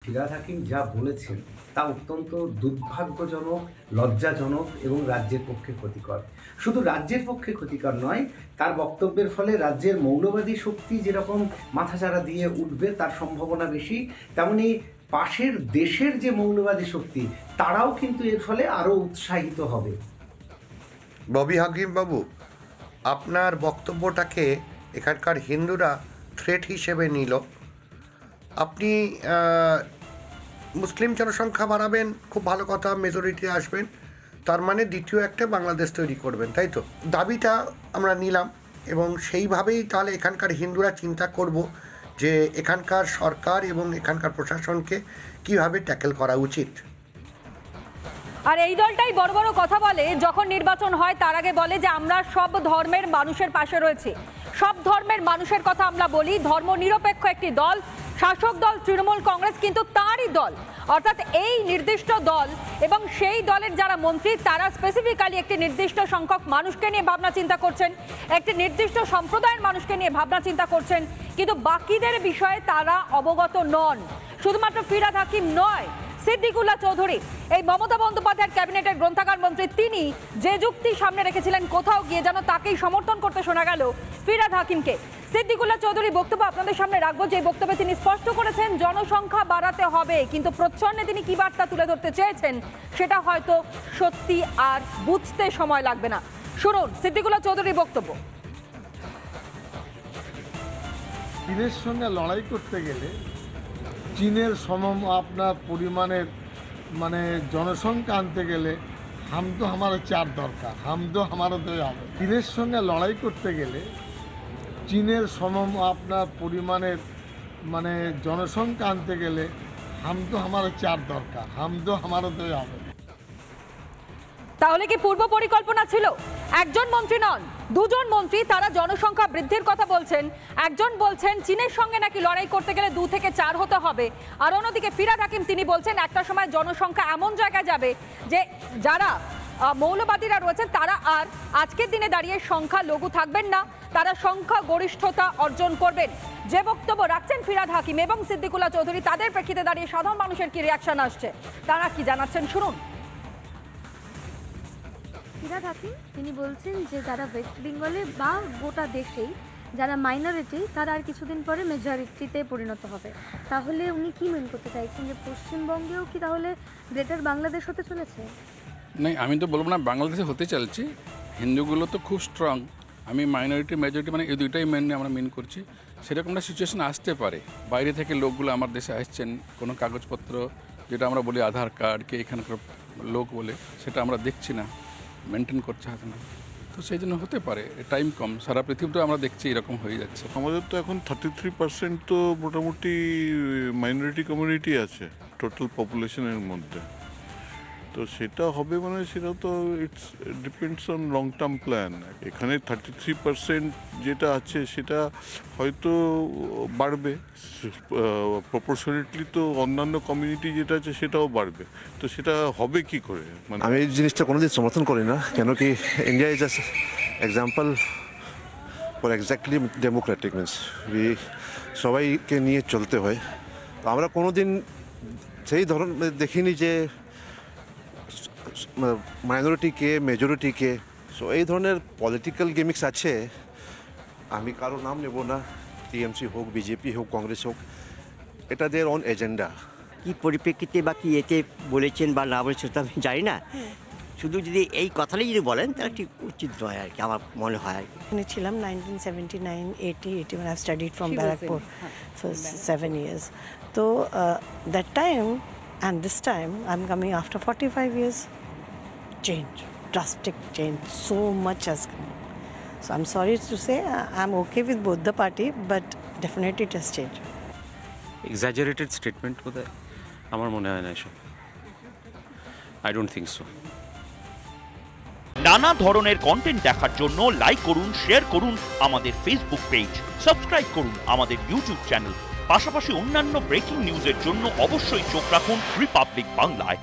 ফিরহাদ হাকিম যা বলেছেন তা অত্যন্ত দুর্ভাগ্যজনক, লজ্জাজনক এবং রাজ্যের পক্ষে ক্ষতিকর। শুধু রাজ্যের পক্ষে ক্ষতিকর নয়, তার বক্তব্যের ফলে রাজ্যের মৌলবাদী শক্তি যেরকম মাথাচাড়া দিয়ে উঠবে তার সম্ভাবনা বেশি, তেমনি পাশের দেশের যে মৌলবাদী শক্তি তারাও কিন্তু এর ফলে আরও উৎসাহিত হবে। ববি হাকিম বাবু, আপনার বক্তব্যটাকে এখানকার হিন্দুরা থ্রেট হিসেবে নিল। আপনি মুসলিম জনসংখ্যা বাড়াবেন, খুব ভালো কথা, মেজরিটি আসবেন, তার মানে দ্বিতীয় একটা বাংলাদেশ তৈরি করবেন, তাই তো? দাবিটা আমরা নিলাম এবং সেইভাবেই তাহলে এখানকার হিন্দুরা চিন্তা করব যে এখানকার সরকার এবং এখানকার প্রশাসনকে কিভাবে ট্যাকেল করা উচিত। আর এই দলটাই বড় বড় কথা বলে, যখন নির্বাচন হয় তার আগে বলে যে আমরা সব ধর্মের মানুষের পাশে রয়েছি, সব ধর্মের মানুষের কথা আমরা বলি। ধর্ম নিরপেক্ষ একটি দল, শাসক দল তৃণমূল কংগ্রেস কিন্তু তারই দল, অর্থাৎ এই নির্দিষ্ট দল এবং সেই দলের যারা মন্ত্রী তারা স্পেসিফিক্যালি একটি নির্দিষ্ট সংখ্যক মানুষকে নিয়ে ভাবনা চিন্তা করছেন, একটি নির্দিষ্ট সম্প্রদায়ের মানুষকে নিয়ে ভাবনা চিন্তা করছেন, কিন্তু বাকিদের বিষয়ে তারা অবগত নন। শুধুমাত্র ফিরহাদ হাকিম নয়, সিদ্দিকুল্লাহ চৌধুরী, এই মমতা বন্দ্যোপাধ্যায়ের ক্যাবিনেটের গ্রন্থাগার মন্ত্রী, তিনি যে যুক্তি সামনে রেখেছিলেন কোথাও গিয়ে যেন তাকেই সমর্থন করতে শোনা গেল ফিরহাদ হাকিমকে। সিদ্দিকুল্লাহ চৌধুরী বক্তব্য আপনাদের সামনে রাখবো, যে বক্তব্যে তিনি স্পষ্ট করেছেন জনসংখ্যা বাড়াতে হবে, কিন্তু প্রচ্ছন্নে তিনি কি বার্তা তুলে ধরতে চেয়েছেন সেটা হয়তো সত্যি আর বুঝতে সময় লাগবে না। শুনুন সিদ্দিকুল্লাহ চৌধুরীর বক্তব্য। চীনের সঙ্গে লড়াই করতে গেলে চীনের আপনার পরিমাণের জনসংখ্যা আনতে গেলে হাম তো আমার চার দরকার, হাম তো আমার হবে। চীনের সঙ্গে লড়াই করতে গেলে চীনের আপনার পরিমাণের জনসংখ্যা আনতে গেলে হাম তো আমার চার দরকার, হাম তো আমার হবে। তাহলে কি পূর্ব পরিকল্পনা ছিল? একজন মন্ত্রী নন, দুজন মন্ত্রী, তারা জনসংখ্যা বৃদ্ধির কথা বলছেন। একজন বলছেন চীনের সঙ্গে নাকি লড়াই করতে গেলে 2 থেকে 4 হতে হবে, আর অন্যদিকে ফিরহাদ হাকিম তিনি বলছেন একটা সময় জনসংখ্যা এমন জায়গায় যাবে যে যারা মৌলবাদীরা রয়েছেন তারা আর আজকের দিনে দাঁড়িয়ে সংখ্যা লঘু থাকবেন না, তারা সংখ্যা গরিষ্ঠতা অর্জন করবেন। যে বক্তব্য রাখছেন ফিরহাদ হাকিম এবং সিদ্দিকুল্লাহ চৌধুরী, তাদের প্রেক্ষিতে দাঁড়িয়ে সাধারণ মানুষের কি রিয়াকশন আসছে, তারা কি জানাচ্ছেন শুনুন। ফিরহাদ হাকিম তিনি বলছেন যে যারা ওয়েস্ট বেঙ্গলে বা গোটা দেশেই যারা মাইনরিটি তারা আর কিছুদিন পরে মেজরিটিতে পরিণত হবে। তাহলে উনি কি মেন করতে চাইছেন যে পশ্চিমবঙ্গেও কি তাহলে গ্রেটার বাংলাদেশ হতে চলেছে? না, আমি তো বলবো না বাংলাদেশে হতে চলছে। হিন্দুগুলো তো খুব স্ট্রং, আমি মাইনরিটি মেজরিটি এই দুইটাই মেনে আমরা মেন করছি। সেরকম একটা সিচুয়েশন আসতে পারে, বাইরে থেকে লোকগুলো আমার দেশে আসছেন, কোনো কাগজপত্র যেটা আমরা বলি আধার কার্ড কে এখানকার লোক বলে সেটা আমরা দেখছি না, মেনটেন করছে হাতে না, তো সেই জন্য হতে পারে টাইম কম। সারা পৃথিবীতে আমরা দেখছি এরকম হয়ে যাচ্ছে। আমাদের তো এখন 33% তো মোটামুটি মাইনরিটি কমিউনিটি আছে টোটাল পপুলেশনের মধ্যে, তো সেটা হবে সেটা তো it's depends on long term plan. এখানে 33% যেটা আছে সেটা হয়তো বাড়বে প্রপোর্শনেটলি, তো অন্যান্য কমিউনিটি যেটা আছে সেটাও বাড়বে, তো সেটা হবে কি করে? আমি এই জিনিসটা কোনোদিন সমর্থন করি না, কেন কি India is just example for exactly Democratic, means সবাইকে নিয়ে চলতে হয়। তো আমরা কোনোদিন সেই ধরনের দেখিনি যে মাইনরিটি কে মেজরিটি কে। সো এই ধরনের পলিটিক্যাল গেমিক্স আছে, আমি কারো নাম নেব না, টিএমসি হোক, বিজেপি হোক, কংগ্রেস হোক, এটা দের অন এজেন্ডা। কি পরিপ্রেক্ষিতে বা কি এতে বলেছেন বা না বলেছেন আমি জানি না, শুধু যদি এই কথাটাই যদি বলেন তাহলে ঠিক উচিত নয় আর কি, আমার মনে হয় আর কি। এখানে ছিলাম 1979-80 when I studied from Barakpur for 7 years. So that time and this time I'm coming after 45 years. Change, drastic change, so much has come. So I'm sorry to say I'm okay with both the party, but definitely it has changed. Exaggerated statement বোধহয় আমার মনে হয় না এসব। I don't think so. নানা ধরনের content দেখার জন্য লাইক করুন, শেয়ার করুন আমাদের ফেসবুক পেজ, সাবস্ক্রাইব করুন আমাদের ইউটিউব চ্যানেল। পাশাপাশি অন্যান্য ব্রেকিং নিউজের জন্য অবশ্যই চোখ রাখুন রিপাবলিক বাংলায়।